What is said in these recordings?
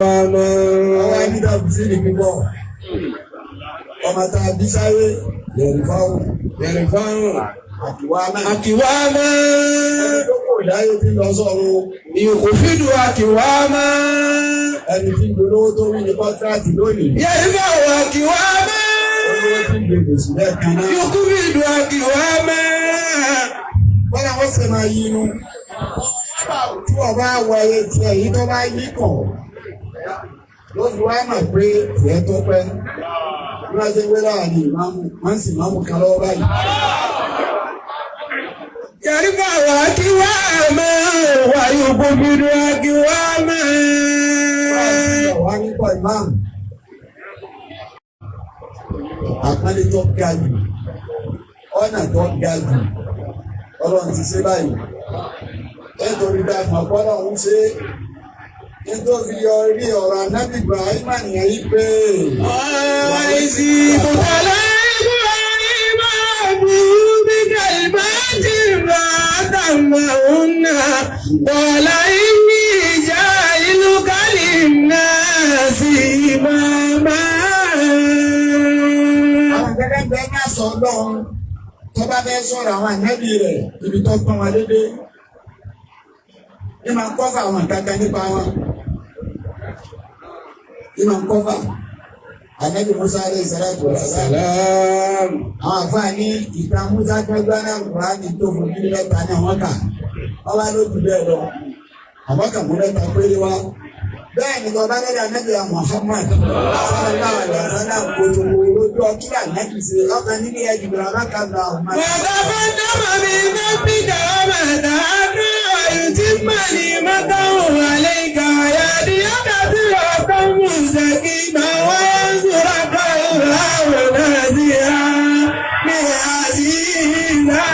Àwọn àdìdá bùsí ni pípọ̀. Ọmọ tá a bí sáyé yẹ̀rì fáwọn àkìwá mọ́. Ẹni tó kò láyé tí lọ sọ̀rọ̀. Ìkò fídù àkìwá mọ́. Ẹni tí gbólówó tó rí ní kọ́ńtráàtì lónìí. Yẹ̀rì fáwọn àkìwá mọ́. Olówó tí gbèdè sílẹ̀ kan náà. Ìkò fídù àkìwá mọ́. Bọ́lá wọ́n sì máa yí inú. Tí wọ́n bá wọlé tiẹ̀ yìí tó bá yí kàn. Ló fi wá mọ̀ pé tiẹ̀ tó pẹ́. Bí wọ́n ṣe ń gbé láàrin ìmáàmù, wọ́n sì máa mú kan lọ́wọ́ báyìí. Yẹ̀rí fáwọn àkíwá mọ́, wà yóò gbóbi ní àkíwá mọ́. Wà nípa ìmáàmù. Àpẹẹrẹ tó ga jù, ọ̀nà tó ga jù, Ọlọ́run ti ṣe báyìí. Nítorí bá àpapọ̀lọ̀ ń ṣe nítorí yọrí ọ̀rọ̀ Ànábì Ibrahim nìyẹn yí pé. Àìsí ìbùkọ́lá Ibrahim bí kàlíbá ti rà dàmà òun náà. Bọ̀lá ìní ìjà ìlú kálí náà sí màmá. Àwọn gẹ́gẹ́ bẹ́ẹ̀ máa sọ lọ́wọ́ tó bá fẹ́ sọ̀rọ̀ àwọn ànábì rẹ̀ ibi tó pọ́n wa dédé. Ní máa ń kọ́fà àwọn kankan nípa wọn. Ní máa ń kọ́fà. Ànábì Musa alayhi salatu wa salam. Àwọn àfáà ní ìta Musa gbẹ́gbẹ́ náà wà ní tó fún bí mẹ́ta ní àwọn kà. Wọ́n wá lójú bẹ́ẹ̀ lọ. Àwọn kà mú mẹ́ta péré wá. Bẹ́ẹ̀ ni bàbá lẹ́dà Ànábì Muhammad sallallahu alaihi wasallam kòtò lójú ọkílà Ànábì ṣe ọkàn nílé ẹ̀jùbọ̀ alákàndà ọ̀hún. Bàbá bá dábàá mi ní bíjà ọmọ ẹ̀dá Ìtìmọ̀lì mọ́tàwọ̀ àlẹ́gà yàdí àdàtì ọ̀tọ̀ mùsàkì náwó ṣùràkà ìlàwọ̀ náà sí ha ní àdìyà.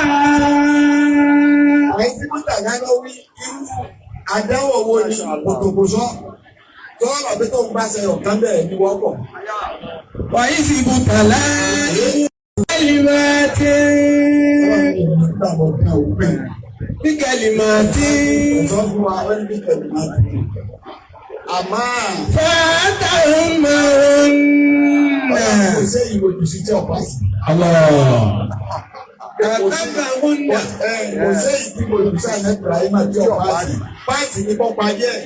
Àìsí mọ́tàgá ló wí irú àdáwọ̀ wo ni kòtòkòsọ́ tó ọ̀rọ̀ bí tó ń bá ṣe ọ̀kan bẹ́ẹ̀ ní wọ́pọ̀. Wàyí sì bùtàlá ẹ̀lìmọ̀tì. Bíkẹ̀lìmọ̀tì. Ọ̀sán fún wa wọ́n ní bíkẹ̀lìmọ̀tì. Àmọ́. Fàátàrún márùn-ún. Ọ̀yà kò sí ìwòjù sí tí ọ̀pá sí. Kò sí ìwòjù sí àná Ibrahim tí ọ̀pá sí. Páàtì ní pọ́pá jẹ́.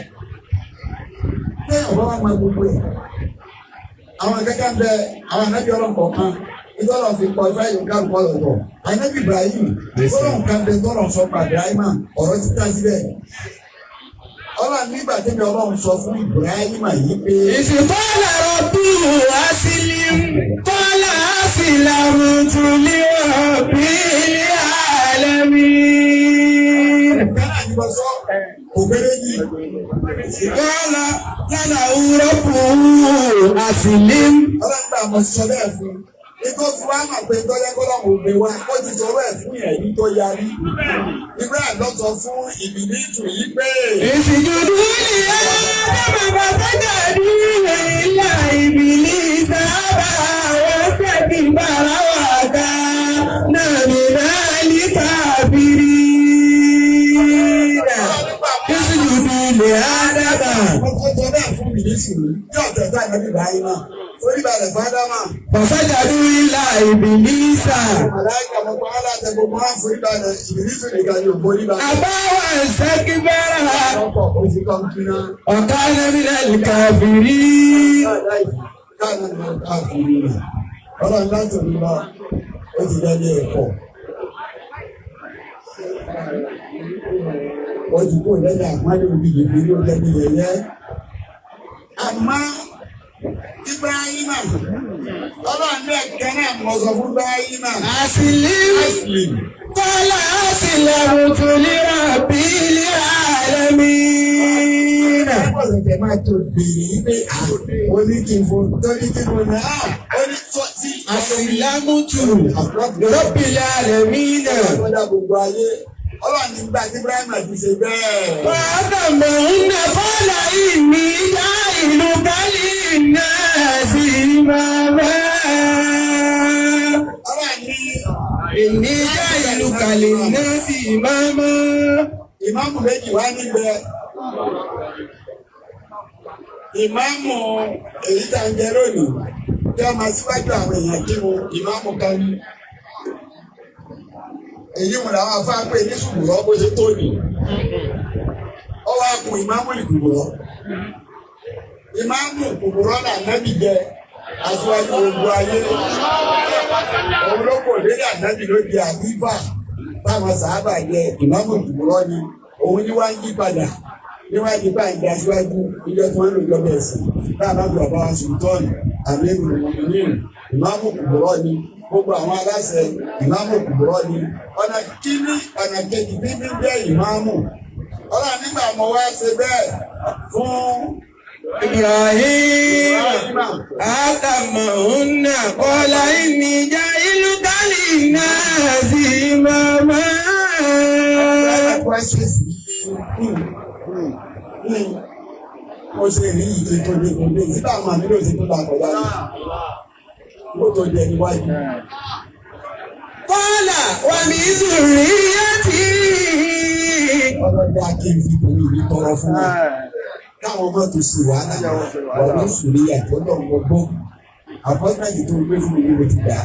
Ṣé ọ̀rọ̀ wa máa gbogbo ẹ̀? Àwọn akẹ́kọ̀ọ́ bẹ àwọn ànábì ọlọ́pọ̀ kan. Ìtọ́lọ̀ fi kọ ìfẹ́ yóò ká lùkọ́ lọ́tọ̀. Ànábì Ibrahim, tọ́lọ̀ nǹkan bẹ tọ́lọ̀ sọ pa Ibrahim, ọ̀rọ̀ títà síbẹ̀. Ọlọ́run nígbà tí mi Ọlọ́run sọ fún Ibrahim yìí pé. Ìsìnkọ́lá rọ̀bù àsìlìm, kọ́lá àsìlámù tùlí ọ̀bí àlẹ́mí. Kọ́lá ni mo sọ, òbẹ́rẹ́ yìí. Ìsìnkọ́lá lánà rọ̀bù àsìlìm. Ọlọ́run gbà mọ̀ sọ bẹ́ẹ̀ fún. Ikọ́ fún wa mà pé tọ́lẹ́ kọ́lọ́ kò gbé wa, ó ti sọ̀rọ̀ ẹ̀ fún ẹ̀yìn tó yarí. Ibrahim lọ sọ fún ìbílí ìtù yìí pé. Ìsìnkúdú ìyá bàbá sọ́jà ní ìlà ìbílí sábà wọ́n fẹ́ẹ̀kì bàrà wà ká náà ní náàlì káàbìrì. Ìsìnkúdú ilẹ̀ Ádámà. Ọkọ̀ tó bẹ́ẹ̀ fún mi nísìnyí, yóò tẹ̀sán ìbí báyìí náà. Orí balẹ̀ fádámà. Fọ̀sájàdú ilá ìbìlísà. Àláìkà mọ̀kọ́ aláàtẹ gbogbo máa ń forí balẹ̀ ìbìlísù nìkan ní òbó níbà. Àbáwọ̀ ẹ̀sẹ̀ kí bẹ́rẹ̀. Ọkọ̀ òsì kan kí náà. Ọ̀ká lẹ́mílẹ̀ ìkàbìrí. Káàná ni ọ̀ká àfìrí rẹ̀. Ọlọ́run láti rí lọ, ó ti dẹ́lé ẹ̀kọ́. Ó ti kó ìlẹ́lẹ̀ àmọ́lẹ̀ òbí ìbìlí ó dẹ́lé ẹ̀yẹ. Àmọ́ Ibrahima, ọlọ́run ní ẹ̀kẹ́ náà mọ̀ sọ fún Ibrahima. Àsìlìm. Kọ́lá àsìlẹ̀mù tó lera bí ilé àlẹ́mí. Ọ̀sẹ̀ tẹ̀ máa tó bèrè pé ó ní kí n fò tó ní kí n fò náà. Ó ní tó tí. Àsìlẹ̀mù tó lọ́bì ilé àlẹ́mí náà. Ọ̀dà gbogbo ayé. Ọlọ́run ní gbà tí Ibrahima ti ṣe bẹ́ẹ̀. Bàbá mọ̀ ń nà kọ́lá ìní ìyá ìlú Kálí náà sí màmá. Ọlọ́run ní ìní ìyá ìlú Kálí náà sí màmá. Ìmáàmù méjì wá níbẹ̀. ìmáàmù èyí tá ń jẹ lónìí kí wọ́n máa síwájú àwọn èèyàn kí wọn ìmáàmù kan ní. èyí wọn làwọn afáàpẹ ní ṣùgbọ́n bó ṣe tó nì. ọwọ́ àpò ìmáàmù ìkùbùrọ̀. ìmáàmù ìkùbùrọ̀ là nábì jẹ aṣíwájú gbogbo ayé. òun ló kò lórí ànábì ló jẹ àbífà táwọn sàábà jẹ ìmáàmù ìkùbùrọ̀ ni òun ni wá ń yí padà. níwájú bá ìgbà síwájú ilé tí wọ́n lò jọba ẹ̀sìn bá bá gbọ́ bá sultani àmínú ìmọ̀mìnir ìmáàmù kùbùrọ̀ ni gbogbo àwọn aláṣẹ ìmáàmù kùbùrọ̀ ni ọ̀nà kíní ọ̀nà kejì bíbí jẹ́ ìmáàmù ọ̀nà nígbà mo wá ṣe bẹ́ẹ̀ fún Ibrahim atamahunna qala inni ja'iluka linnasi imama. Mo ṣe rí ìṣe tó dé kò dé tí táwọn àmì ló ṣe tó dà kọjá ní. Mo tó jẹ níwájú. Qala wa min zurriyyati. Ọlọ́dẹ akéwì torí ìlú tọrọ fún wa. Káwọn ọmọ tó ṣe wàhálà wà ní ìṣòro yàtọ̀ náà gbogbo. Àpọ́tàkì tó gbé fún mi ló ti dà.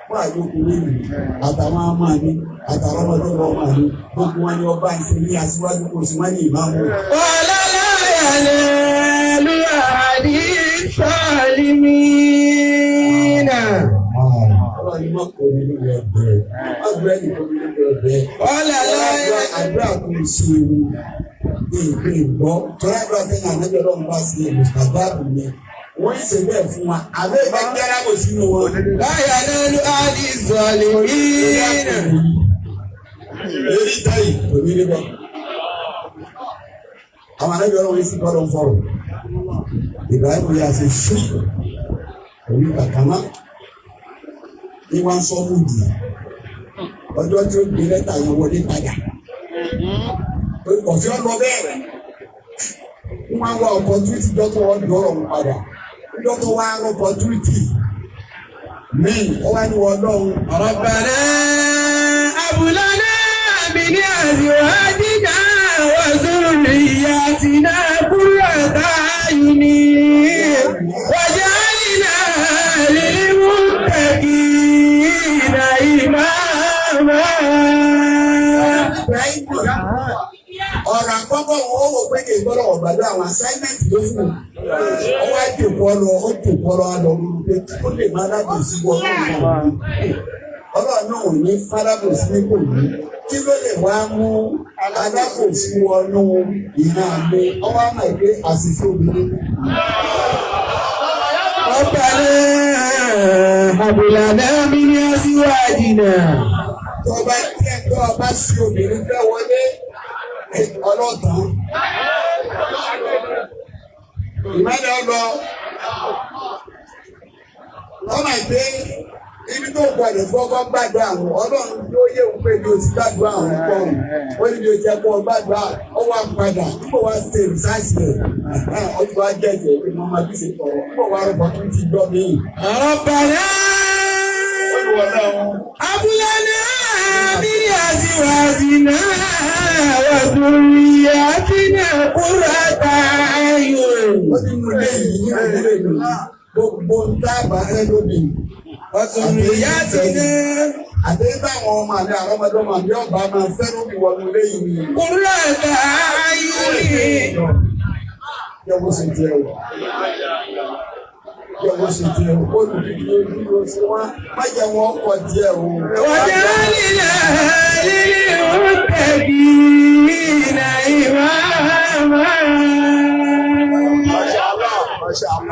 Wọ́n àjọkù lónìí àtàwọn ọmọ mi àtàwọn ọmọdé ọmọ mi gbogbo wọn ni ọba ìṣe ní aṣíwájú kò sí wọn ní ìmáàmù. Qala la yanalu ahadi salimina. Ọlọ́run mọ̀ kò ní lórí ọbẹ̀. Ọgbẹ́ ní kò ní lórí ọbẹ̀. Qala la àdúrà kò ṣe ìpè ìgbọ́. Tọ́lágbà tẹ́lẹ̀ ànájọ́ ọlọ́run bá ṣe Mùsùlùmí mi. Wọ́n ṣe bẹ́ẹ̀ fún wa. Àbẹ́ ìbá jára kò sínú wọn. la yanalu ahadi salimina. Èyí táyì kò ní rí bẹ́ẹ̀. Àwọn ànájọ́ ọlọ́run yìí sì gbọ́dọ̀ fọ̀rọ̀. Ibrahim yà ṣe ṣí orí kàkàmá. Ní wọ́n sọ múdì. Ọjọ́ tí ó gbé lẹ́tà yẹn wọlé padà. Ọ̀fẹ́ ọlọ bẹ́ẹ̀. Wọ́n wá opportunity dọ́tọ̀ wọn dọ́rọ̀ wọn padà. Dọ́tọ̀ wá opportunity. Mi ó wá ní wọn lọ́hùn. Rabbana hab lana min azwajina wa dhurriyyatina qurrata a'yunin waj'alna lil muttaqina imama. Ọ̀rọ̀ àkọ́kọ́ wọn ó wò pé kì í gbọ́dọ̀ ọ̀gbàdo àwọn assignment ló fún un. Ó wá jòkó lọ, ó jòkó lọ lọ pé kó lè má dábò sí wọn lórí wọn. Ọlọ́run náà ò ní fárábò sí ní kò ní. Kí ló lè wá mú adábò sí wọnú ìná mi? Ọwọ́ àmọ̀ ìgbé àṣìṣe obìnrin. Rabbana hab lana min azwajina. Tọ́ba jẹ́ tó ọba sí obìnrin fẹ́ wọlé ọlọ́tàn. Ìmọ̀lẹ́ ọlọ. Wọ́n máa gbé ibi tó gbọdọ̀ fọ́kọ́ gbàgbọ́ àwọn ọlọ́run tí ó yẹ òun pé bí o ti gbàgbọ́ àwọn ọkọ òun. Ó ní bí o jẹ́ kó o gbàgbọ́ ọwọ́ àpàdà nígbà wá ṣe ìsáàsì rẹ̀. Ọdún wa jẹ́ ìjẹ́ pé mo máa bí ṣe tọ̀rọ̀. Nígbà wá rọ̀bọ̀ tó ti gbọ́ mí. Rabbana hab lana min azwajina wa dhurriyyatina qurrata a'yun. Ó ní mo lé yìí ní òwúrọ̀ ìlú. Gbogbo ń dábàá ẹ lóde. Wa dhurriyyatina Àdéhùn táwọn ọmọ àmì àrọ́mọdé ọmọ àmì ọba máa fẹ́ràn bí wọnú léyìí ni. qurrata a'yun. Yẹ wo ṣe jẹ o. Yẹ wo ṣe jẹ o. Olùdíje olùdíje ṣe wá. Má jẹ wọn kọ díẹ̀ o. waj'alna lil muttaqina imama.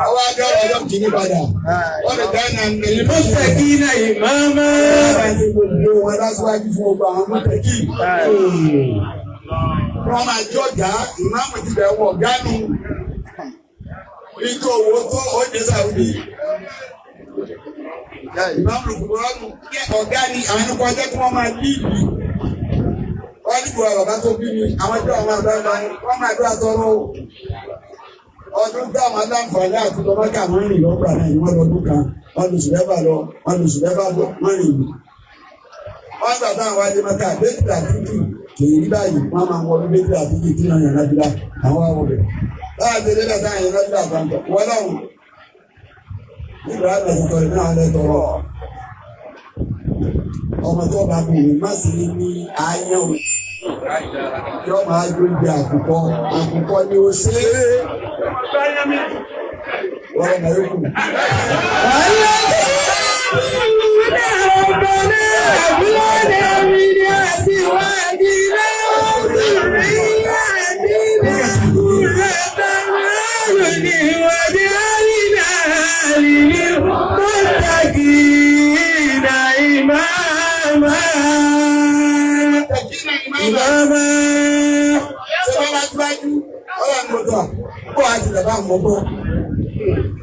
Àwọn adé ọ̀rọ̀ kìíní padà. Wọ́n lè dáná nílùú. Muttaqina imama. Wọ́n ti gbogbo wọn lásìwájú fún ọgbà àwọn mọ́tẹ́kì. Wọ́n máa jọ̀gá ìmáàmù ti bẹ̀ wọ̀ gánú. Nítorí owó tó ó dé sàrúdì. Ìmáàmù Kùbùrọ́nù ọ̀gá ni àwọn ẹni kọjá kí wọ́n máa líìdì. Wọ́n ní ìwà bàbá tó bí mi, àwọn ẹjọ́ àwọn àgbàlagbà wọ́n máa dúrà tọrọ o. Ọdún táwọn aláǹfààní àti lọ́mọ́kà máa ń rìn lọ́gbà náà ni wọ́n lọ́dún kan. Wọ́n lóṣù mẹ́fà lọ, wọ́n lóṣù mẹ́fà bọ̀, wọ́n rìn yìí. Wọ́n gbà táwọn wájú mẹ́ta bẹ́ẹ̀kì àtúntì kì í rí báyìí. Wọ́n máa ń wọlé bẹ́ẹ̀kì àtúntì tí wọ́n yàn lábílá àwọn àwọ̀ rẹ̀. láti ilé lẹ́ta yẹn lọ́dún àgbàǹtọ̀ wọ́n lọ́hùn. Nígbà tí wọ́n tọrọ náà lẹ́ tọrọ. Ọmọ tó bá kù má sì ní ayán o. Yọ máa gbóúnjẹ àkùkọ ni ó ṣe é. Wọ́n mọ̀ yókù.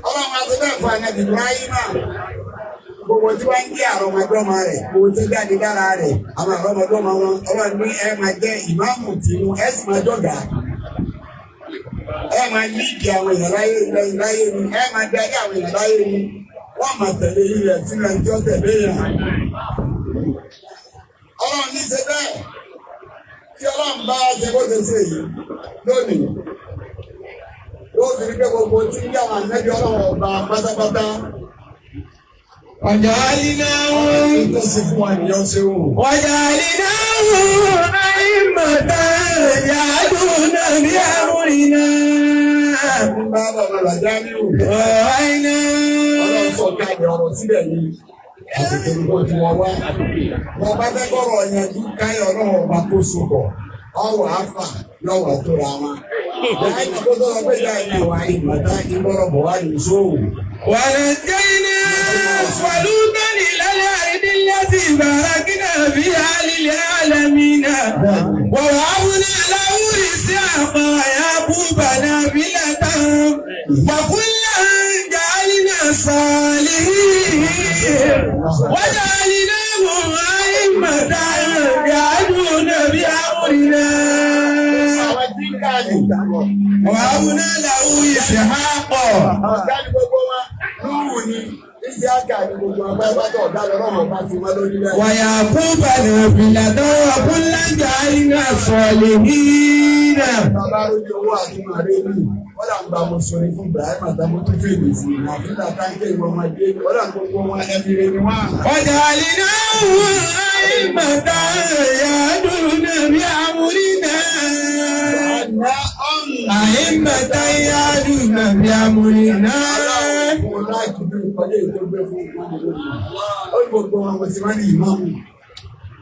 Ọlọ́run àti bẹ́ẹ̀ fún ẹ̀nẹ́bí Ibrahima gbogbo tí wọ́n ń jẹ́ àrọ̀mọdọ́mọ rẹ̀ gbogbo tí jáde dára rẹ̀ àwọn àrọ̀mọdọ́mọ wọn Ọlọ́run ní ẹ máa jẹ́ ìmáàmù tìǹú ẹ sì máa dọ̀gà ẹ máa líìkì àwọn èèyàn láyé ni ẹ máa darí àwọn èèyàn láyé ni wọ́n máa tẹ̀lé ilẹ̀ tí wọ́n ti tẹ̀lé yẹn. Ọlọ́run ní ṣe bẹ́ẹ̀ tí Ọlọ́run bá ṣe bó ṣe ṣe yìí lónìí. Yóò fi gbé gbogbo tí ń yàwọn ànẹ́bí Ọlọ́run ọba pátápátá. Ọjà àlìnáwó. Tó ṣe fún wa nìyẹn ṣe wò. Ọjà àlìnáwó àìmọ̀tá yàdúnà bí àmúrinà. Bá bàbá làjá ní òkè. Ọ̀háìnà. Ọlọ́run sọ káàdì ọ̀rọ̀ síbẹ̀ yìí. Àtìkè ní kò tí wọ́n wá. Wọ́n bá fẹ́ kọ́rọ̀ yanjú káyọ̀ Ọlọ́run ọba tó so bọ̀. Ọwọ́ àfà lọ́wọ́ tó ra wọn. Láì tó tó lọ pé ìyá iná wa ìmọ̀ta ìmọ̀ràn bọ̀ wá ní ìṣòwò. ونجينا ولوطا إلى الأرض التي باركنا فيها للعالمين ووهبنا له إسحاق ويعقوب نافلة وكلا جعلنا صالحين وجعلناهم أئمة يهدون بأمرنا ووهبنا له إسحاق ويعقوب نافلة وكلا جعلنا صالحين. وجعلناهم أئمة يهدون بأمرنا. أئمة يهدون بأمرنا.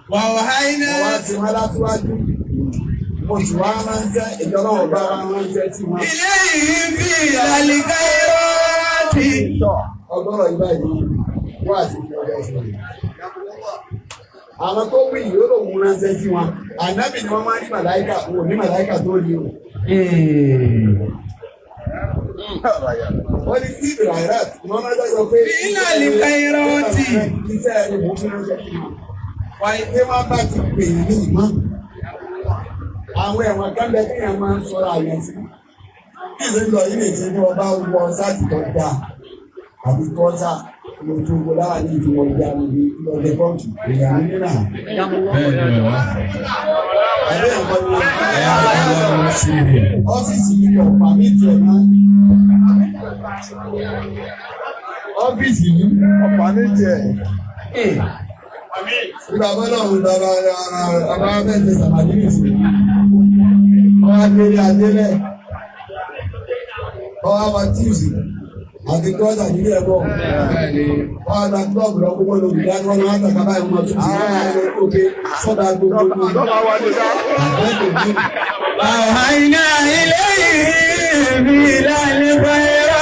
وأوحينا إليهم فعل الخيرات. Àwọn tó wí yìí ó lòun ránṣẹ́ sí wọn. Ànábì ni wọ́n máa ní màláíkà, wọn ò ní màláíkà tó rí o. Wọ́n ní sí ìbìláìrà wọ́n máa dájọ́ pé Fílà lè ka irọ́ ọtí. Iṣẹ́ ẹni mò ń fi ránṣẹ́ sí wọn. Wàyí pé wọ́n bá ti pè é ní ìmọ̀. Àwọn ẹ̀wọ̀n kẹ́lẹ́ kí èèyàn máa ń sọ̀rọ̀ àyẹ̀ sí. Kí ìṣe lọ yìí lè ṣe ní ọba wọ sáàtì tó dáa àbí tọ́sà lójú owó láwà ní ìfowó ìjà níbi ìlọ́dẹ pọ́ǹkì ìyàwó nínà. Ọ́fíìsì yìí ni ọ̀pá mi tiẹ̀ náà. Ọ́fíìsì yìí ọ̀pá mi tiẹ̀. Ìgbà bọ́lá òun dára ara abẹ́ẹ̀tẹ̀ sàmàdínìsì. Wọ́n á gbé adélẹ̀. Wọ́n á máa tíìsì. Àti gọ́ọ̀dà nílé ẹ̀kọ́. Wọ́n á gba klọ́ọ̀bù lọ gbogbo lóbi dáná wọn á tàkà báyìí wọn tún ti rán òkè sọ́dà gbogbo ní. Àwàyíná ilé ìbí lálẹ́ fẹ́ràn.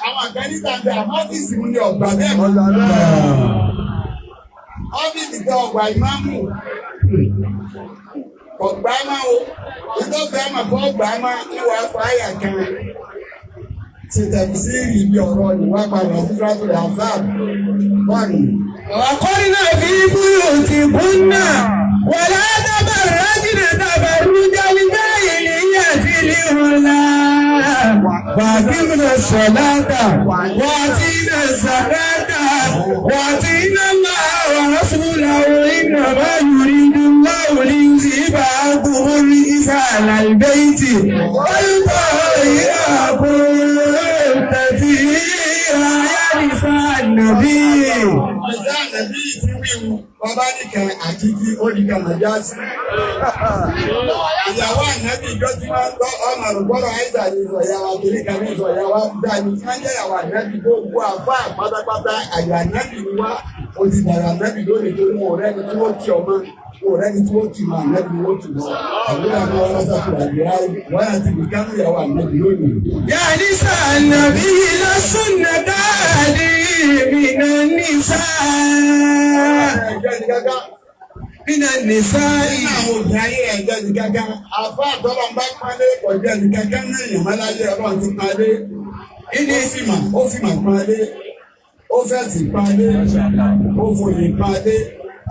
Àwọn àgbẹ̀ní tàbí àwọn ọ́fíìsì mú ní ọ̀gbà bẹ́ẹ̀ mọ́. Ọ́fíìsì tẹ ọgbà ìmáàmù. Ọgbà máa o, ìtọ́gbà máa kọ́ ọgbà máa ń wá fáyà kan. Ti tẹ̀mí sí ìbí ọ̀rọ̀ ìwà padà sí Rábìlì Azab. Bọ́ọ̀nù. وقرنا في بيوتكن ولا تبرجن تبرج الجاهلية الأولى وأقمنا الصلاة وآتينا الزكاة وأطعنا الله ورسوله إنما يريد الله ليذهب عنكم الرجس أهل ويطهركم تطهيرا يا نساء النبي. Ẹ̀sẹ̀ ànàbí ti wíwu, bàbá nìkan àkíkí ó nìkan màjá sí. Ìyàwó ànábì ìjọ tí wọ́n gbọ́ ọmọ àrùgbọ́rọ̀ àìsà ní ìsọ̀ ìyàwó àkèrè kan ní ìsọ̀ ìyàwó àbúdá ní wọ́n jẹ́ ìyàwó ànábì gbogbo àfá pátápátá àyà ànábì ni wá ó ti dàrà ànábì lónìí tó ní ọ̀rẹ́ni tí wọ́n kí ọmọ ọ̀rẹ́ni tí wọ́n kì máa ànábì wọ́n kì mọ́ àbúrò àwọn ọlọ́sàkù àgbéyà wọ́n àti ìkánú ìyàwó ànábì lónìí. يا نساء النبي لستن كأحد من النساء. من النساء. Nínú àwọn obìnrin ayé ẹ̀jẹ̀ ní gángan, àfa àtọ́lọ́ ń bá pálé ọ̀jẹ̀ ní gángan náà yàn máa láyé ọlọ́run ti pálé. Ìní ó fìmà pálé, ó fẹ̀sì pálé, ó fòyè pálé.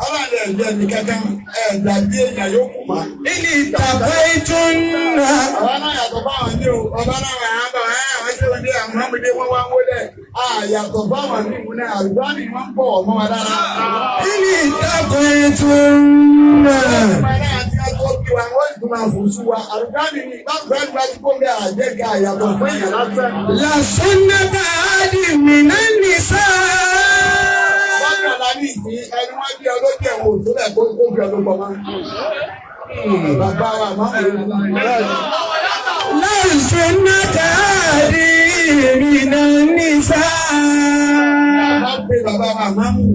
Ọlọ́run ẹ̀jẹ̀ ní gángan ẹ̀dà bí èèyàn yóò kù mà. إن اتقيتن. Àwọn náà yàtọ̀ fáwọn ní o, ọba náà wà á bọ̀ ẹ́ àwọn tí ó ní àwọn ọmọdé wọn wá wọlé. Àyàtọ̀ fáwọn ní ìmúlẹ̀ àrùbá ni wọ́n ń bọ̀ ọmọ wa lára. إن اتقيتن. Ìpàdé àti àtọ́jú wa wọ́n ti máa fò sí wa. Àrùbá ni ìgbàgbọ́ ẹgbẹ́ àti kóńgẹ́ àjẹgà àyàtọ̀ fún èèyàn lásán. لستن كأحد من النساء. Bákàlá ní ìsín ẹni wọ́n jẹ́ ọlọ́jọ́ ẹ̀wọ̀n òṣèlú kó fi ọdún pọ̀ mọ́. Bàbá wa máa ń لستن كأحد من النساء. pe bàbá wa máa mú.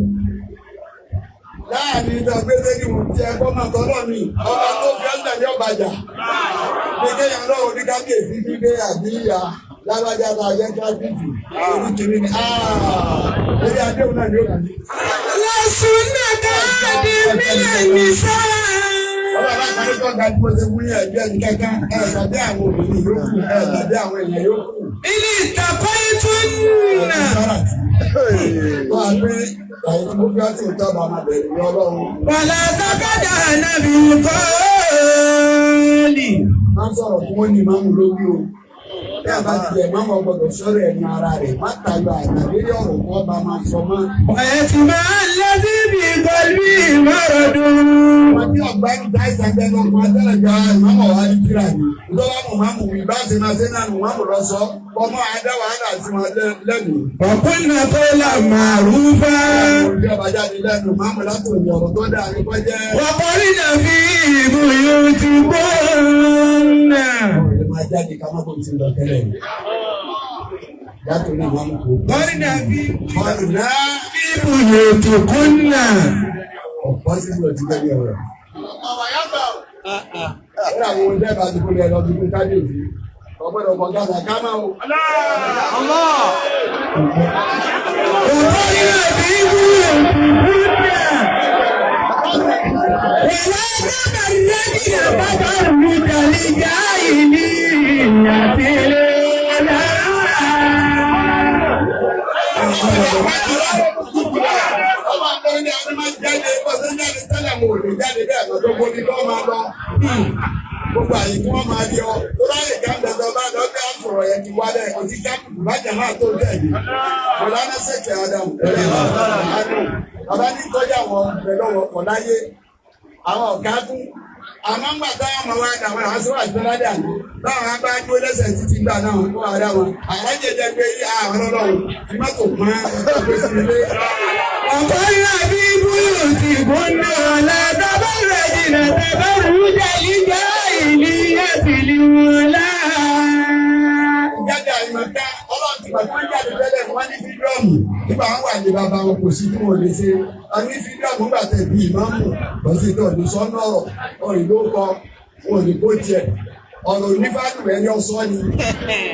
Láàrin ìdàgbésẹ̀ ni mo ti ẹgbọ́n máa tọ́lọ́ mi. Ọba tó fi ọ́sẹ̀ ní ọ̀bàjà. Gbèdé yàn lọ́wọ́ ní kábíyèsí gbígbé àbíyá lágbájá bá yẹ kábíyèsí. Oríkìrí ni lórí adéhùn náà ni ó kù. لستن كأحد من النساء. Ọba alákàrí tó ga tí mo ti wúyẹ̀ ẹ̀jẹ̀ ní kankan tàbí àwọn obìnrin yòókù tàbí àwọn èèyàn yòókù. إن اتقيتن. Wọ́n á gbé àyè tó fi ọtí ìtọ́ bá máa bẹ̀rù ní ọlọ́run. ولا تخدعن بالقول. Má sọ̀rọ̀ fún wọn ní máàmù lórí o. Bí a bá ti jẹ máàmù ọgbọ̀dọ̀ sọ̀rọ̀ ẹ̀nu ara rẹ̀, má tayọ àtàlẹ́ ọ̀rọ̀ kọ́ bá máa sọ mọ́. ويتبع الذي بقلبه مرض. Wọ́n tí ọ̀gbá ń dá ìsàgbẹ́ náà fún atẹ́lẹ̀jọ́ ìmáàmù ọ̀há ní tíra ni. Ìjọba mọ̀ máàmù wí bá ṣe máa ṣe náà nù máàmù lọ sọ. Ọmọ adá wàhálà sí wọn lẹ́nu. وقلنا قولا معروفا. Ìjọba jáde lẹ́nu máàmù látò ní ọ̀rọ̀ tó dáa ní kọjẹ́. وقرن في بيوتكن. Ọ̀rọ̀ máa jáde ká má kó ti lọ tẹ́lẹ̀. Yàtọ̀ ní máàmù kò. قرن في Ọ̀rọ̀ náà بيوتكن. ọ̀pọ̀ sí lọ ti gbẹ́gbẹ́ ọ̀rọ̀. Ẹ̀rọ àwọn ohun jẹ́ ìbájú kó lè lọ bí kó kábíyèsí. Ọ̀gbọ́dọ̀ kọ̀ gàdà ká máa wò. وقرن في بيوتكن. ولا تبرجن تبرج الجاهلية الأولى. Ọmọ akọrin ni àwọn máa ń jáde ọ̀sẹ̀ jáde tẹ́lẹ̀ mo lè jáde bẹ́ẹ̀ lọ́dọ́ mo ní kí wọ́n máa lọ. Gbogbo àyè kí wọ́n máa yọ. Tó láyè ká ń dọ̀dọ̀ bá lọ bí àfọ̀rọ̀ yẹn ti wálẹ̀ ọtí jákùú bá jà máa tó bẹ́ẹ̀ ni. Bọ̀dá náà ṣèkè Ádámù. Bàbá ní tọ́jú àwọn ọ̀bẹ lọ́wọ́ kọ̀ láyé. Àwọn ọ̀gá tún. Àmọ́ ńgbà táwọn ọmọ wa dà wọn àwọn sọ́wọ́ àjọ ládà ní. Báwọn bá dúró lẹ́sẹ̀ títí gbà náà wọ́n wá dá wọn. Àwọn jẹjẹ pé àwọn ọlọ́run fi mọ́tò pọ́n ọgbẹ́ sí ilé. وقرن في بيوتكن ولا تبرجن تبرج الجاهلية الأولى. Jáde àyùmọ̀ká ọlọ́run ti gbàgbọ́ jáde tẹ́lẹ̀ wọ́n ní fídọ́ọ̀mù nígbà wọn wà ní bàbá wọn kò sí tí wọ́n lè ṣe. A ní fídọ́ọ̀mù nígbà tẹ̀ bí ìmáàmù lọ́sí tó ní sọ́nà ọ̀rọ̀ ìlú kọ òní kó tiẹ̀. Ọ̀rọ̀ onífàdùn rẹ̀ ní ọ̀sán ni.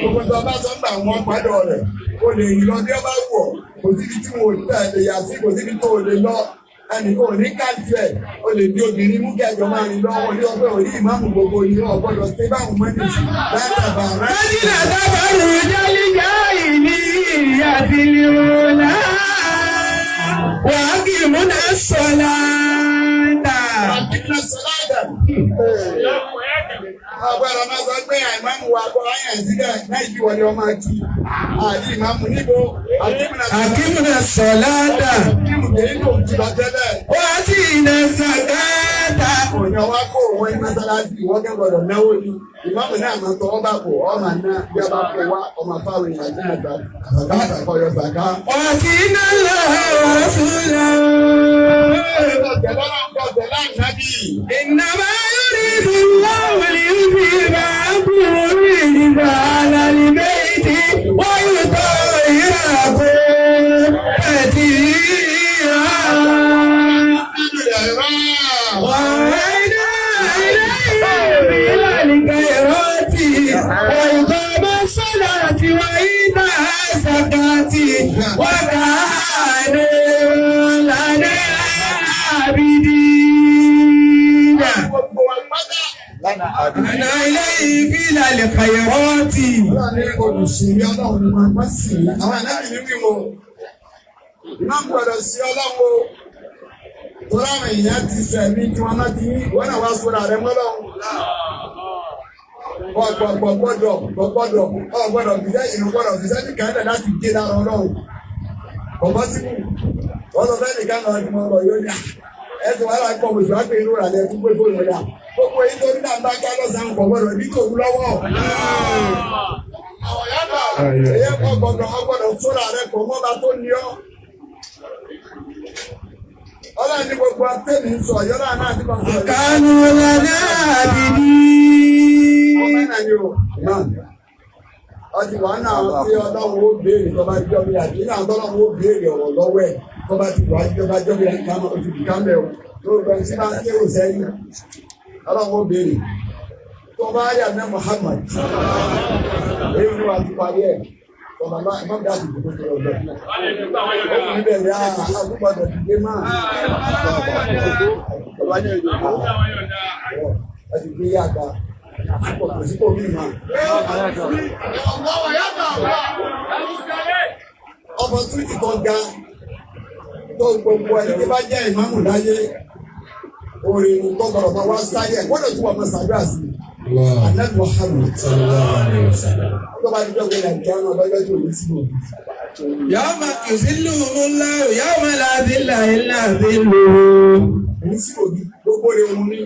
Gbogbo tó bá sọ gbà wọ́n padà rẹ̀. O lè yìn lọ bí ọ bá wù ọ́. Kò síbi tí wọ́n tẹ̀lé yà sí, kò síbi tó o lè lọ. Ẹnì kò ní káàtìẹ̀. O lè di obìnrin mú kẹjọ máa rìn lọ́wọ́ ní ọgbẹ́ òní ìmáàmù gbogbo yìí ọ̀gbọ́dọ̀ ṣe báwọn mọ́ni sí. Látàbà rẹ̀. وقرن تبرج الجاهلية الأولى. وأقمنا الصلاة. Àbíkúnlẹ̀ sọ́láàdà. Agbára máa sọ pé àìmáàmù wa kọ́ ayàn sílẹ̀ náà ìdí wọlé ọmọ àti àdí ìmáàmù níbo. أقمنا الصلاة. Kíìmù kìí lò jù lọ tẹ́lẹ̀. وآتينا الزكاة. Òní ọwọ́ kó òun ní mọ́sálásí ìwọ́n kẹ́ gbọ́dọ̀ náwó ni. Ìmáàmù náà máa tọwọ́ bá kò ọmọ náà bí a bá kó wá ọmọ fáwọn èèyàn náà gbà. Bàbá àtàkọ́yọ gbàgbá. Ọ̀tí iná lọ rọ̀ṣúlá. Ìnàbá lórí ìdúró wòlí ìbí bá kúrò ní ìdíbà alálì méjì. Wọ́n yóò tọ́ ìyàgò ẹ̀tì ìhà. وأوحينا إليه بذلك إرادتي وإقام الصلاة وإيتاء الزكاة وكانوا لنا عابدين. أنا إليه بذلك الخيرات. Tọ́lá àwọn èèyàn ti sẹ̀mí tí wọ́n máa ti wọ́n náà wá sọ́ra rẹ̀ mọ́lọ́. Ọ̀gbọ́dọ̀ fìṣẹ́ ìlú gbọ́dọ̀ fìṣẹ́ ní kàńdà láti gé lára ọlọ́run. Ọ̀bọ́ sí mú. Wọ́n lọ fẹ́ nìkan náà ni mo lọ yóò ní. Ẹ̀sùn wàhálà pọ̀ mọ̀ ṣùgbọ́n pé inú rà lẹ́ tún pé fóònù ọ̀dà. Gbogbo èyí tó ní náà bá ká lọ́sàn-án kọ̀ gbọ́dọ̀ ní tòun lọ́wọ́. Ẹ̀yẹ́ ọgbọ́dọ̀ sọ́ra rẹ̀ pọ̀ mọ́ bá tó ní ọ́. Ọlọ́run ní gbogbo àtẹ́lì ń sọ ọ̀yọ́lá náà tí wọ́n sọ. Kánú lọ́nà àbìdí. Ọmọ náà ni o, náà. Ọtí wà náà tí ọlọ́run ó béèrè tó bá jọ́ bí àti náà tọ́lọ́run ó béèrè ọ̀rọ̀ lọ́wọ́ ẹ̀ tó bá ti wà tó bá jọ́ bí àti kámọ́ oṣù kìkámẹ́ o. Tó bẹ̀ sí máa ń ké òsẹ́ yìí. Ọlọ́run ó béèrè. Tó bá yà ní Muhammad. Èyí ni wàá ti parí ẹ̀. Ọba máa ń dá àdìgbò tó tọrọ lọ. Ó kún níbẹ̀ ní àgbọ̀dọ̀ dìde máa. Ọba ní èdè kan. Ẹ ti gbé yàgbá. Kò sí kò mí máa. Ọmọ túwìtì kan ga tó gbogbo ẹni tí bá jẹ́ ìmáàmù láyé. Orin tó gbọdọ̀ máa wá sáyẹ̀. Gbọ́dọ̀ tí wọ́n máa ṣàdúrà sí. Ànábì Muhammad sallallahu alaihi wasallam. Ọba ní ọjọ́ ìgbéga ìjọ náà lọ́jọ́ tí ò ní sí òbí. Yawma yuzilluhumu Allahu yawma la zilla illa zilluhu. Èmi sí òbí gbogbo rẹ̀ òun ní.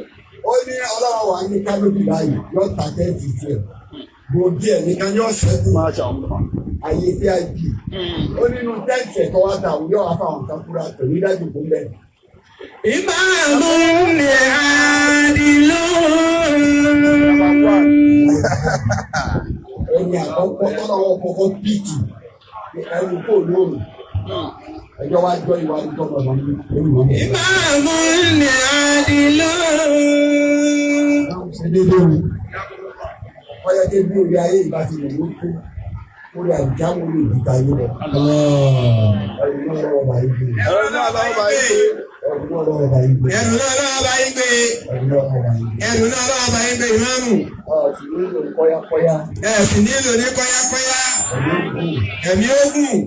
Ó ní ọlọ́wọ́ wa ní kálóbì láàyè yóò ta tẹ́ẹ̀tì tiẹ̀. Gbòógì ẹ̀ nìkan yóò ṣẹ́kù. Ayé VIP. Ó nínú tẹ́ẹ̀tì ẹ̀kọ́ wa ta òun yóò wá fáwọn kan kúrò àtẹ̀wé dájú kó bẹ́ẹ̀. Ìmáàmù ni àdìlú. Ẹni àkọ́kọ́ tọ́lọ́wọ́ kọ́kọ́ pìtì ẹni kò lóòrùn. Ẹjọ́ wa jọ ìwà ìjọba ọ̀nà ní olùwọ́n. Ìmáàmù ni àdìlú. Ṣé dédé o? Ọyọ́ dé bí orí ayé ìbá ti lè lóko. Orí àìjáwó lè dìgbà yé lọ. Ẹ̀rù náà lọ́wọ́ bá yín gbé. Ẹ̀rù náà lọ́wọ́ bá yín gbé. Ẹ̀rù náà lọ́wọ́ bá yín gbé. Ẹ̀rù náà lọ́wọ́ bá yín gbé. Ẹ̀rù náà lọ́wọ́ bá yín gbé. Ẹ̀rù náà lọ́wọ́ bá yín gbé ìmáàmù. Ọ̀sìn nílò kọ́yákọ́yá. Ẹ̀sìn nílò ní kọ́yákọ́yá. Ẹ̀mí ogun.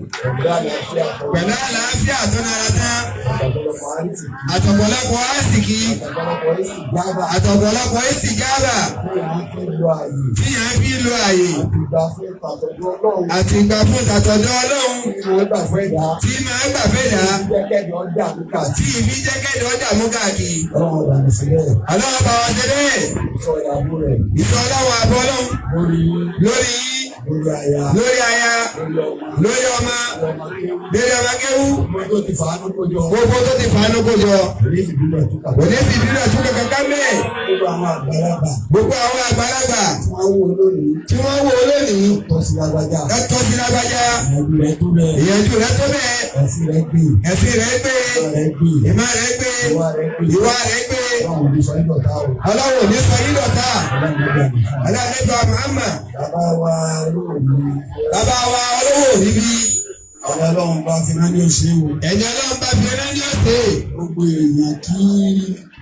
Pẹ̀lú àlàáfíà tó nara tán. Àtọ̀pọ̀lọpọ̀ àsìkí. Àtọ̀pọ̀lọpọ̀ ìsìjábà. Tí yàn fi lo àyè. Àti ìgbà fún tàtọ̀dọ̀ Ọlọ́run. Tí máa gbà fẹ́ dà. Tí ìfi jẹ́kẹ́dẹ̀ ọjà mú káàkiri. Ọlọ́run bá wa ṣe bẹ́ẹ̀. Ìsọ ọlọ́run àbọ̀ ọlọ́run. Lórí lórí aya lórí ọmọ lórí ọmọ kéwú gbogbo tó ti fàánú kójọ òní fi ìbílẹ̀ tún kankan mẹ́ẹ̀ gbogbo àwọn àgbàlagbà tí wọ́n wò lónìí ẹ̀tọ́ sí lágbájá ìyẹ̀jú rẹ̀ tó bẹ́ẹ̀ ẹ̀sìn rẹ̀ gbé ìmọ̀ rẹ̀ gbé ìwà rẹ̀ gbé ọlọ́run ò ní sọ yín dọ̀tá aláàlẹ́gbà Muhammad bàbá wa olówó níbí. Ọ̀dọ̀ ọlọ́run bá fi rán ní òṣè wò. Ẹ̀jẹ̀ ọlọ́run bá fi rán ní òṣè. Gbogbo èèyàn kí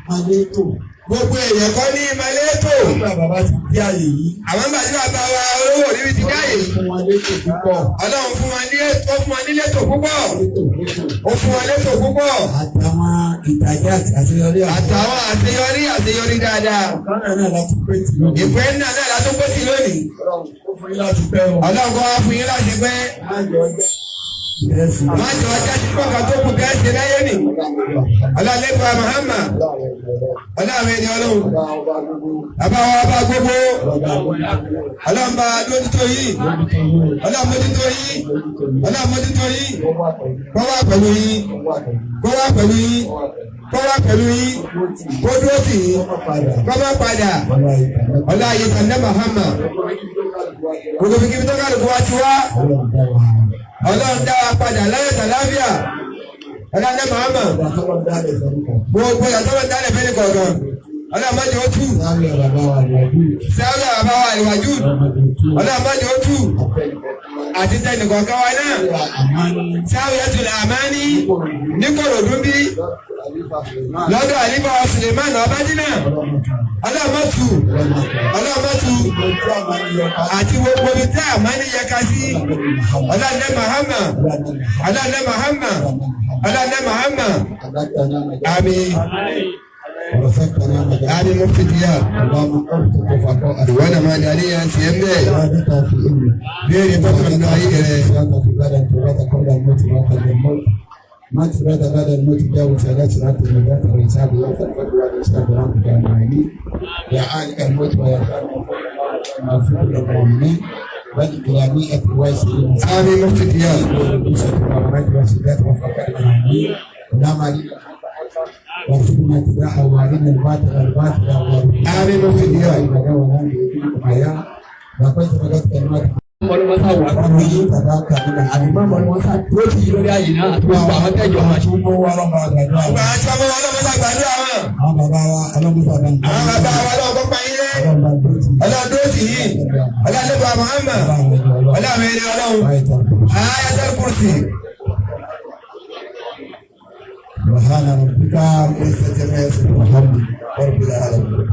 Malétò. Gbogbo èèyàn kọ́ ní Malétò. Nígbà bàbá ti dí àyè yìí. Àwọn bàbá bàbá wa olówó níbí ti dí àyè yìí. Fún wọn létò púpọ̀. Ọlọ́run fún wọn ní létò púpọ̀. Ó fún wọn létò púpọ̀. Àtàwọn ìtajà àti àṣeyọrí. Àtàwọn àṣeyọrí dáadáa. Ìpẹ́ náà látún pé tì lónìí. Ìpẹ́ náà látún pé tì lónìí. Ọlọ́run kó fún yín láti pẹ́ o. Ọlọ́run kó wá fún yín láti pẹ́. má jọ ọjà tí kò kàn tó kù bẹ́ẹ̀ ṣe láyé nì. ọlọ́lẹ́gbà Muhammad ọlọ́run ẹni ọlọ́run àbáwọ̀ ọba gbogbo ọlọ́mọba lójútó yìí ọlọ́mọdútó yìí ọlọ́mọdútó yìí kọ́ wá pẹ̀lú yìí kọ́ wá pẹ̀lú yìí kọ́ wá pẹ̀lú yìí kó dúró tì yìí kọ́ má padà ọlá ayé kàndé Muhammad gbogbo fi kíbi tó kálukú wá ti wá ọlọ́run dá wa padà láyé tàlàáfíà ọlọ́run Muhammad gbogbo ìyàtọ̀ dálẹ̀ fẹ́ni kọ̀ọ̀kan ọlọ́run má jẹ́ ó tú sáwọ́ àbáwá ìwájú ọlọ́run má jẹ́ ó tú àti tẹnì kọ̀ọ̀kan wa náà sáwọ́ yẹn tún lè àmání ní Kòròdú bí lọ́dọ̀ àlífà Suleiman Ọbádínà ọlọ́run má tú àti gbogbo ibi tí àmání yẹ ká sí ọlọ́run Muhammad ọlọ́run Muhammad ọlọ́run Muhammad àmín. Ani mufti dia, wana madani ya siembe. Biari paman dai ere. Mati rada rada moti jawu salat salat mudata risabu wa tafadu wa instagram jamani. Ya ali kan moti wa ya mafu ya mu'min. Bal ilamiyat wa sayyid. Ani mufti dia. وارزقنا اتباعه وارنا الباطل آمين في الدنيا لقد ردت كلمات mọlọmọsá wà lórí yìí àdìmọ́ mọlọmọsá tó ti yí lórí àyè náà àti gbogbo àwọn tẹ́jọ máa ṣe. gbogbo wa lọ́mọ àgbàdo àwọn. àti ọmọ wa lọ́mọ àgbàdo àwọn. àwọn bàbá wa ọlọ́mọsá náà. àwọn bàbá wa lọ́mọ pa yín lé. ọlọ́dún ti yìí ọlọ́dún Muhammad ọlọ́run ẹni ọlọ́run Ayatul Kursi. سبحان ربك رب العزة عما يصفون والحمد لله رب العالمين.